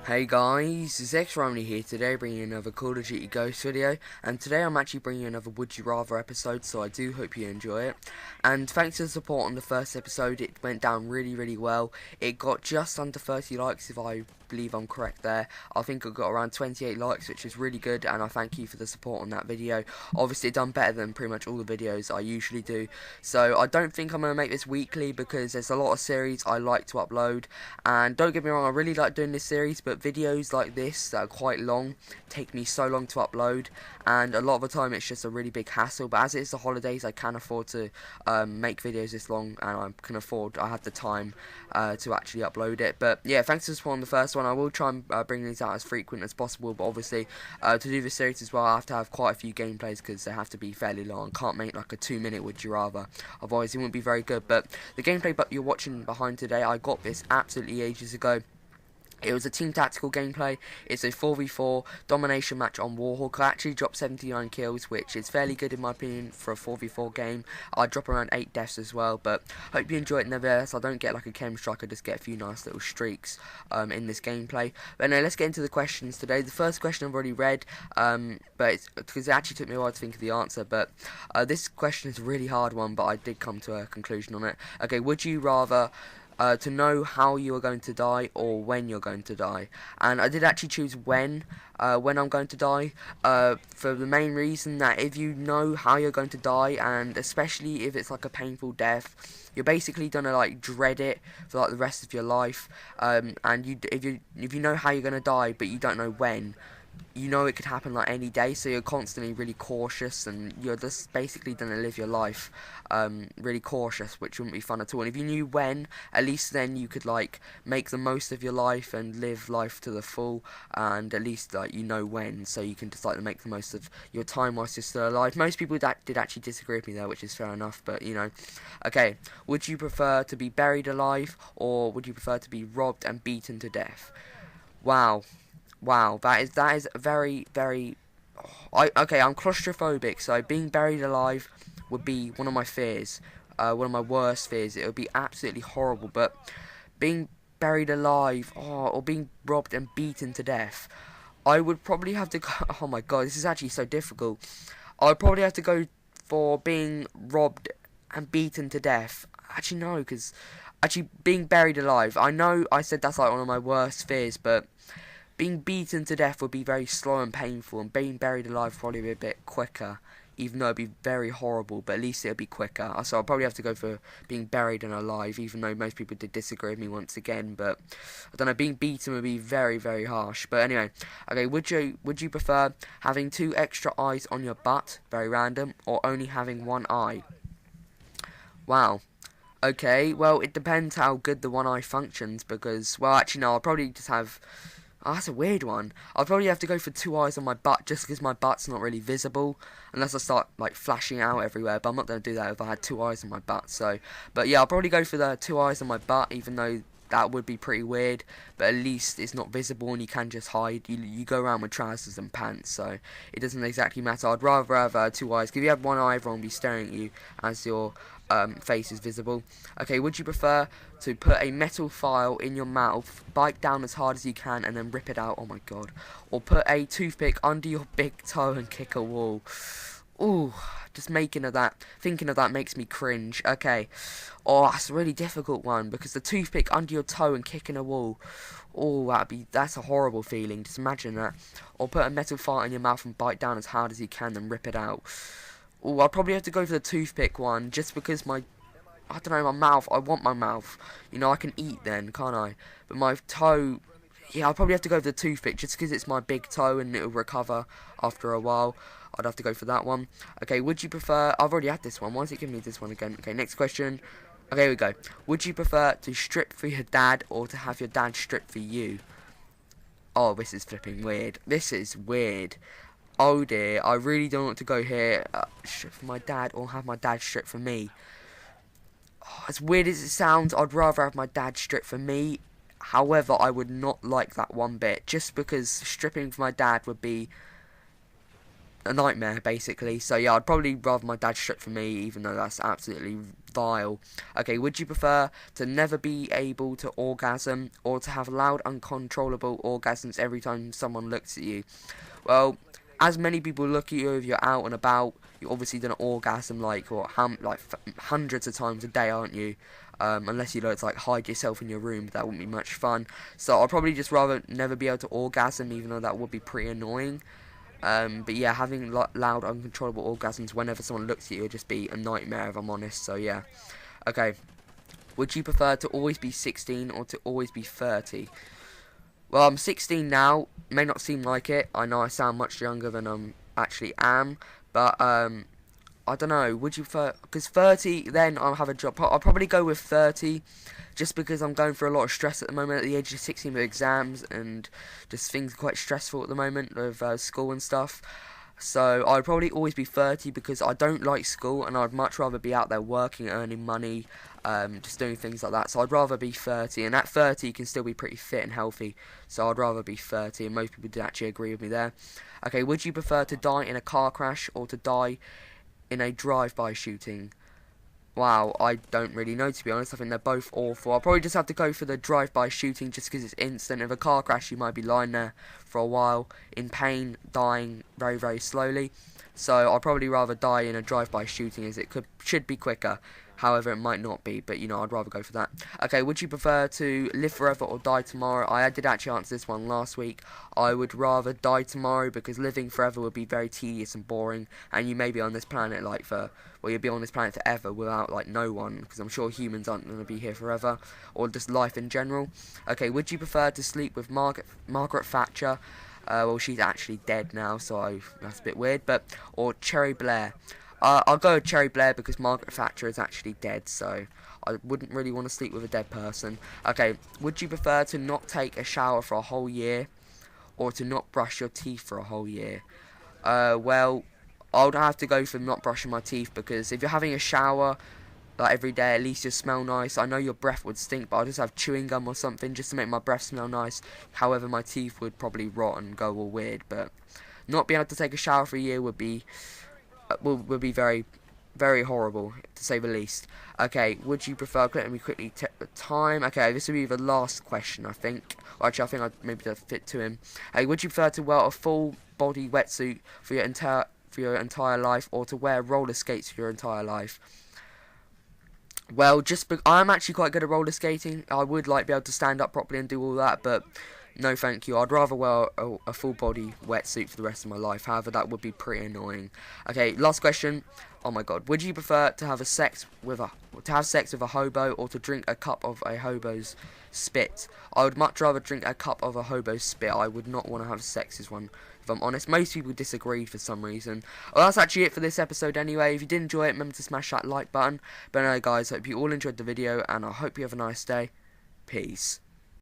Hey guys, it's X-Romney here today, bringing you another Call of Duty Ghost video, and today I'm actually bringing you another Would You Rather episode, so I do hope you enjoy it. And thanks to the support on the first episode, it went down really well. It got just under 30 likes if I believe I'm correct there. I think I got around 28 likes, which is really good, and I thank you for the support on that video. Obviously, it done better than pretty much all the videos I usually do, so I don't think I'm going to make this weekly because there's a lot of series I like to upload, and don't get me wrong, I really like doing this series, but videos like this that are quite long take me so long to upload, and a lot of the time it's just a really big hassle. But as it's the holidays, I can afford to make videos this long, and I have the time to actually upload it. But yeah, thanks for supporting the first one. I will try and bring these out as frequent as possible, but obviously to do this series as well, I have to have quite a few gameplays because they have to be fairly long. I can't make like a 2-minute Would You Rather, otherwise it wouldn't be very good. But the gameplay you're watching behind today, I got this absolutely ages ago. It was a team tactical gameplay. It's a 4v4 domination match on Warhawk. I actually dropped 79 kills, which is fairly good in my opinion for a 4v4 game. I drop around 8 deaths as well, but hope you enjoy it nevertheless. I don't get like a chem strike, I just get a few nice little streaks in this gameplay. But anyway, let's get into the questions today. The first question I've already read, but it's because it actually took me a while to think of the answer. But this question is a really hard one, but I did come to a conclusion on it. Okay, would you rather to know how you are going to die or when you're going to die? And I did actually choose when I'm going to die, for the main reason that if you know how you're going to die, and especially if it's like a painful death, you're basically gonna like dread it for like the rest of your life. And if you know how you're gonna die but you don't know when, you know it could happen like any day, so you're constantly really cautious, and you're just basically gonna live your life really cautious, which wouldn't be fun at all. And if you knew when, at least then you could like make the most of your life and live life to the full, and at least like you know when, so you can just like make the most of your time whilst you're still alive. Most people did actually disagree with me there, which is fair enough, but you know. Okay, would you prefer to be buried alive or would you prefer to be robbed and beaten to death? Wow, that is very. Okay, I'm claustrophobic, so being buried alive would be one of my fears, one of my worst fears. It would be absolutely horrible. But being buried alive, or being robbed and beaten to death, I would probably have to go. Oh my god, this is actually so difficult. I would probably have to go for being robbed and beaten to death. Actually, no, because actually being buried alive, I know I said that's like one of my worst fears, but being beaten to death would be very slow and painful, and being buried alive would probably be a bit quicker, even though it'd be very horrible, but at least it'd be quicker. So I'll probably have to go for being buried and alive, even though most people did disagree with me once again. But I don't know, being beaten would be very harsh. But anyway, okay, would you prefer having 2 extra eyes on your butt, very random, or only having 1 eye? Wow. Okay, well, it depends how good the 1 eye functions, because, well, actually no, I'll probably just have... Oh, that's a weird one. I'll probably have to go for 2 eyes on my butt, just because my butt's not really visible, unless I start like flashing out everywhere. But I'm not going to do that if I had 2 eyes on my butt. So, but yeah, I'll probably go for the 2 eyes on my butt, even though that would be pretty weird. But at least it's not visible and you can just hide. You go around with trousers and pants, so it doesn't exactly matter. I'd rather have 2 eyes. If you have 1 eye, everyone will be staring at you as your face is visible. Okay, would you prefer to put a metal file in your mouth, bite down as hard as you can, and then rip it out? Oh my god. Or put a toothpick under your big toe and kick a wall. Ooh, just thinking of that makes me cringe. Okay. Oh, that's a really difficult one, because the toothpick under your toe and kicking a wall. Oh, that's a horrible feeling. Just imagine that. Or put a metal file in your mouth and bite down as hard as you can, then rip it out. Oh, I'll probably have to go for the toothpick one, just because I don't know, my mouth, I want my mouth. You know, I can eat then, can't I? But my toe, yeah, I'll probably have to go for the toothpick, just because it's my big toe and it'll recover after a while. I'd have to go for that one. Okay, would you prefer, I've already had this one, why is it giving me this one again? Okay, next question. Okay, here we go. Would you prefer to strip for your dad, or to have your dad strip for you? Oh, this is flipping weird. This is weird. Oh dear, I really don't want to go here. Strip for my dad, or have my dad strip for me. Oh, as weird as it sounds, I'd rather have my dad strip for me. However, I would not like that one bit, just because stripping for my dad would be a nightmare, basically. So yeah, I'd probably rather my dad strip for me, even though that's absolutely vile. Okay, would you prefer to never be able to orgasm, or to have loud, uncontrollable orgasms every time someone looks at you? Well, as many people look at you if you're out and about, you're obviously gonna orgasm hundreds of times a day, aren't you? Unless you like hide yourself in your room, that wouldn't be much fun. So I'd probably just rather never be able to orgasm, even though that would be pretty annoying. But yeah, having loud, uncontrollable orgasms whenever someone looks at you would just be a nightmare, if I'm honest. So yeah. Okay. Would you prefer to always be 16 or to always be 30? Well, I'm 16 now. May not seem like it. I know I sound much younger than I actually am. But I don't know. Would you prefer? Because 30, then I'll have a job. I'll probably go with 30, just because I'm going through a lot of stress at the moment at the age of 16 with exams, and just things are quite stressful at the moment with school and stuff. So I'd probably always be 30 because I don't like school, and I'd much rather be out there working, earning money, just doing things like that. So I'd rather be 30, and at 30 you can still be pretty fit and healthy. So I'd rather be 30, and most people did actually agree with me there. Okay, would you prefer to die in a car crash or to die in a drive-by shooting? Wow, I don't really know, to be honest. I think they're both awful. I'll probably just have to go for the drive-by shooting just because it's instant. If a car crash, you might be lying there for a while in pain, dying very, very slowly. So I'd probably rather die in a drive-by shooting, as it should be quicker. However, it might not be, but I'd rather go for that. Okay, would you prefer to live forever or die tomorrow? I did actually answer this one last week. I would rather die tomorrow, because living forever would be very tedious and boring, and you may be on this planet you'll be on this planet forever without no one, because I'm sure humans aren't going to be here forever, or just life in general. Okay, would you prefer to sleep with Margaret Thatcher? Well, she's actually dead now, so that's a bit weird, or Cherry Blair. I'll go with Cherry Blair because Margaret Thatcher is actually dead, so I wouldn't really want to sleep with a dead person. Okay, would you prefer to not take a shower for a whole year, or to not brush your teeth for a whole year? Well, I would have to go for not brushing my teeth, because if you're having a shower every day, at least you smell nice. I know your breath would stink, but I'll just have chewing gum or something just to make my breath smell nice. However, my teeth would probably rot and go all weird, but not being able to take a shower for a year would be very, very horrible, to say the least. Okay, would you prefer, let me quickly check the time. Okay, this will be the last question, I think. Well, actually, I think I'd maybe fit to him. Hey, would you prefer to wear a full body wetsuit for your entire life, or to wear roller skates for your entire life? Well, I'm actually quite good at roller skating. I would be able to stand up properly and do all that, but no thank you. I'd rather wear a full body wetsuit for the rest of my life. However, that would be pretty annoying. Okay, last question. Oh my god. Would you prefer to have sex with a hobo, or to drink a cup of a hobo's spit? I would much rather drink a cup of a hobo's spit. I would not want to have sex with one, if I'm honest. Most people disagreed for some reason. Well, that's actually it for this episode anyway. If you did enjoy it, remember to smash that like button. But anyway, guys, hope you all enjoyed the video, and I hope you have a nice day. Peace.